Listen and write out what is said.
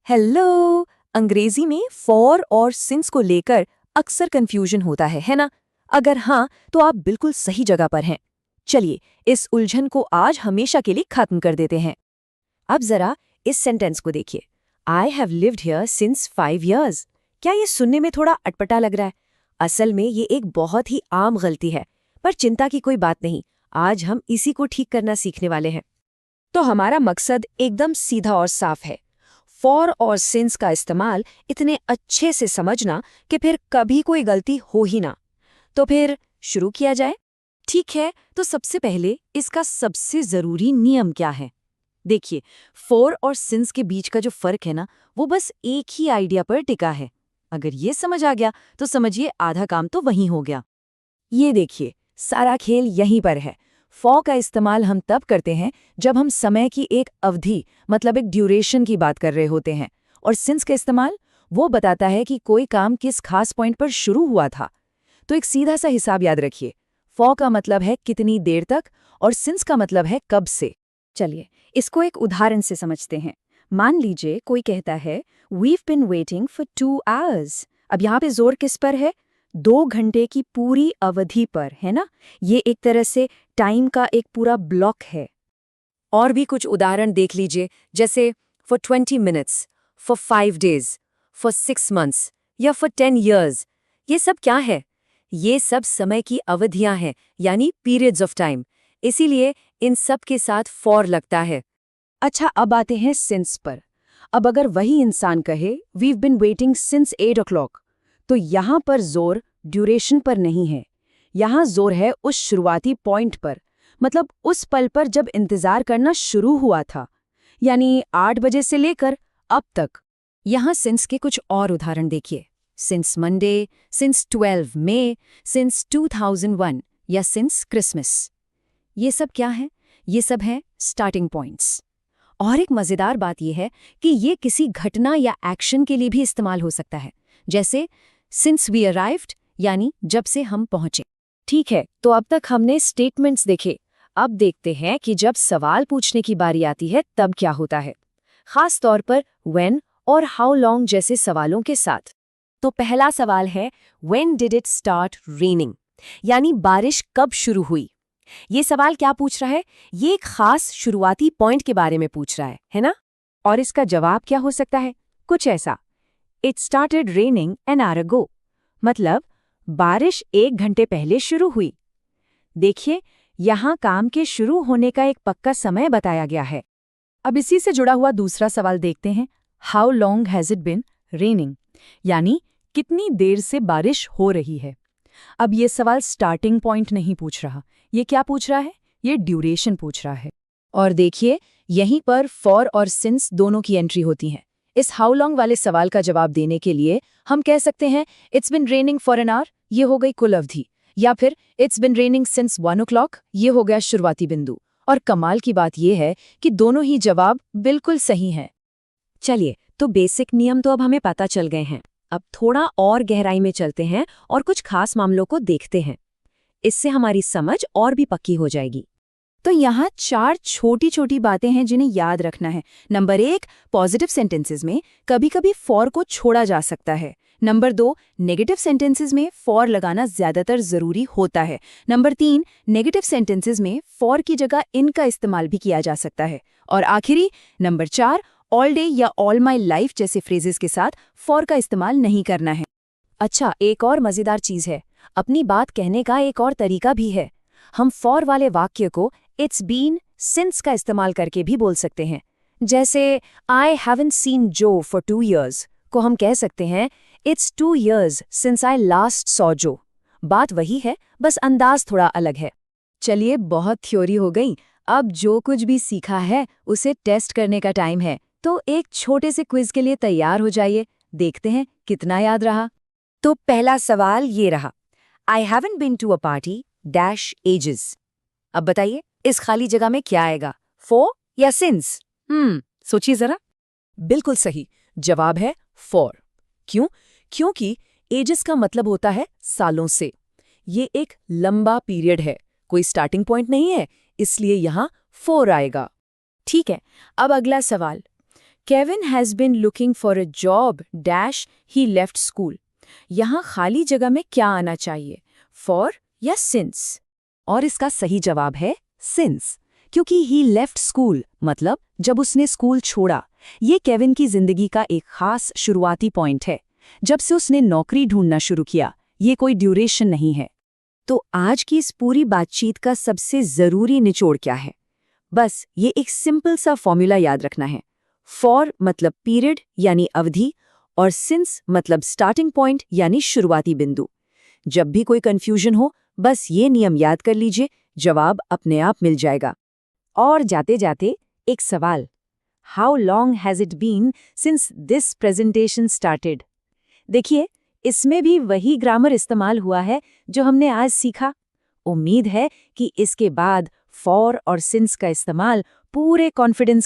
Hello. अंग्रेजी में for और सिंस को लेकर अक्सर कंफ्यूजन होता है ना? अगर हाँ, तो आप बिल्कुल सही जगह पर हैं। चलिए, इस उलझन को आज हमेशा के लिए खत्म कर देते हैं। अब जरा इस सेंटेंस को देखिए। I have lived here since 5 years। क्या ये सुनने में थोड़ा अटपटा लग रहा है? असल में ये एक बहुत ही आम गलती है, पर चिंता की कोई बात नहीं। आज हम इसी को ठीक करना सीखने वाले हैं। तो हमारा मकसद एकदम सीधा और साफ है। फॉर और सिंस का इस्तेमाल इतने अच्छे से समझना कि फिर कभी कोई गलती हो ही ना। तो फिर शुरू किया जाए। ठीक है, तो सबसे पहले इसका सबसे जरूरी नियम क्या है? देखिए, फॉर और सिंस के बीच का जो फर्क है ना, वो बस एक ही आइडिया पर टिका है। अगर ये समझ आ गया तो समझिए आधा काम तो वहीं हो गया। ये देखिए, सारा खेल यहीं पर है। फॉर का इस्तेमाल हम तब करते हैं जब हम समय की एक अवधि, मतलब एक ड्यूरेशन की बात कर रहे होते हैं। और सिंस का इस्तेमाल वो बताता है कि कोई काम किस खास पॉइंट पर शुरू हुआ था। तो एक सीधा सा हिसाब याद रखिए। फॉर का मतलब है कितनी देर तक, और सिंस का मतलब है कब से। चलिए, इसको एक उदाहरण से समझते हैं। मान लीजिए कोई कहता है we've been waiting for 2 hours। अब यहाँ पे जोर किस पर है? 2 घंटे की पूरी अवधि पर, है ना? ये एक तरह से टाइम का एक पूरा ब्लॉक है। और भी कुछ उदाहरण देख लीजिए, जैसे for 20 minutes, for 5 days, for 6 months या फॉर 10 years। ये सब क्या है? ये सब समय की अवधियां हैं, यानी पीरियड्स ऑफ टाइम। इसीलिए इन सब के साथ फॉर लगता है। अच्छा, अब आते हैं सिंस पर। अब अगर वही इंसान कहे weave been waiting since 8 o'clock, तो यहाँ पर जोर ड्यूरेशन पर नहीं है। यहाँ जोर है उस शुरुआती पॉइंट पर, मतलब उस पल पर जब इंतजार करना शुरू हुआ था, यानी 8 बजे से लेकर अब तक। यहाँ सिंस के कुछ और उदाहरण देखिए। सिंस मंडे, सिंस 12 मई, सिंस 2001 या सिंस क्रिसमस। ये सब क्या है? ये सब है स्टार्टिंग पॉइंट्स। और एक मजेदार बात यह है कि ये किसी घटना या एक्शन के लिए भी इस्तेमाल हो सकता है, जैसे सिंस वी अराइव्ड, यानी जब से हम पहुंचे। ठीक है, तो अब तक हमने स्टेटमेंट्स देखे। अब देखते हैं कि जब सवाल पूछने की बारी आती है तब क्या होता है, खास तौर पर व्हेन और हाउ लॉन्ग जैसे सवालों के साथ। तो पहला सवाल है when did it start raining, यानी बारिश कब शुरू हुई। ये सवाल क्या पूछ रहा है? ये एक खास शुरुआती पॉइंट के बारे में पूछ रहा है ना? और इसका जवाब क्या हो सकता है? कुछ ऐसा, it started raining an hour ago, मतलब बारिश 1 घंटे पहले शुरू हुई। देखिए, यहाँ काम के शुरू होने का एक पक्का समय बताया गया है। अब इसी से जुड़ा हुआ दूसरा सवाल देखते हैं, how long has it been raining, यानी कितनी देर से बारिश हो रही है। अब ये सवाल स्टार्टिंग पॉइंट नहीं पूछ रहा, ये क्या पूछ रहा है? ये ड्यूरेशन पूछ रहा है। और देखिए, यहीं पर फॉर और सिंस दोनों की एंट्री होती है। इस हाउ लॉन्ग वाले सवाल का जवाब देने के लिए हम कह सकते हैं it's been raining for an hour, ये हो गई कुल अवधि, या फिर it's been raining since 1 o'clock, ये हो गया शुरुआती बिंदु। और कमाल की बात यह है कि दोनों ही जवाब बिल्कुल सही हैं। चलिए, तो बेसिक नियम तो अब हमें पता चल गए हैं। अब थोड़ा और गहराई में चलते हैं और कुछ खास मामलों को देखते हैं। इससे हमारी समझ और भी पक्की हो जाएगी। तो यहाँ 4 छोटी छोटी बातें हैं जिन्हें याद रखना है। नंबर 1, पॉजिटिव सेंटेंसेस में कभी कभी फॉर को छोड़ा जा सकता है। नंबर 2, नेगेटिव सेंटेंसेस में फॉर लगाना ज्यादातर जरूरी होता है। नंबर 3, नेगेटिव सेंटेंसेस में फॉर की जगह इन का इस्तेमाल भी किया जा सकता है। और आखिरी, नंबर 4, ऑल डे या ऑल माई लाइफ जैसे फ्रेजेस के साथ फॉर का इस्तेमाल नहीं करना है। अच्छा, एक और मजेदार चीज है, अपनी बात कहने का एक और तरीका भी है। हम फॉर वाले वाक्य को इट्स बीन सिंस का इस्तेमाल करके भी बोल सकते हैं। जैसे आई हैवंट सीन जो फॉर 2 years को हम कह सकते हैं it's 2 years since I last saw जो। बात वही है, बस अंदाज थोड़ा अलग है। चलिए, बहुत थ्योरी हो गई। अब जो कुछ भी सीखा है उसे टेस्ट करने का टाइम है। तो एक छोटे से क्विज के लिए तैयार हो जाइए, देखते हैं कितना याद रहा। तो पहला सवाल ये रहा, I haven't been to a party dash ages. अब बताइए, इस खाली जगह में क्या आएगा, फॉर या सिंस? सोचिए जरा। बिल्कुल सही जवाब है फॉर। क्यों? क्योंकि एजेस का मतलब होता है सालों से। ये एक लंबा पीरियड है, कोई स्टार्टिंग पॉइंट नहीं है, इसलिए यहाँ फॉर आएगा। ठीक है, अब अगला सवाल, Kevin has been looking for a job dash he left school. यहाँ खाली जगह में क्या आना चाहिए, फॉर या सिंस? और इसका सही जवाब है सिंस, क्योंकि ही लेफ्ट स्कूल मतलब जब उसने स्कूल छोड़ा। ये केविन की जिंदगी का एक खास शुरुआती पॉइंट है, जब से उसने नौकरी ढूंढना शुरू किया। ये कोई ड्यूरेशन नहीं है। तो आज की इस पूरी बातचीत का सबसे जरूरी निचोड़ क्या है? बस ये एक सिंपल सा फॉर्मूला याद रखना है। फॉर मतलब पीरियड यानी अवधि, और सिंस मतलब स्टार्टिंग पॉइंट यानी शुरुआती बिंदु। जब भी कोई कंफ्यूजन हो, बस ये नियम याद कर लीजिए, जवाब अपने आप मिल जाएगा। और जाते जाते एक सवाल, how long has it been since this presentation started? देखिए, इसमें भी वही ग्रामर इस्तेमाल हुआ है जो हमने आज सीखा। उम्मीद है कि इसके बाद फॉर और सिंस का इस्तेमाल पूरे कॉन्फिडेंस के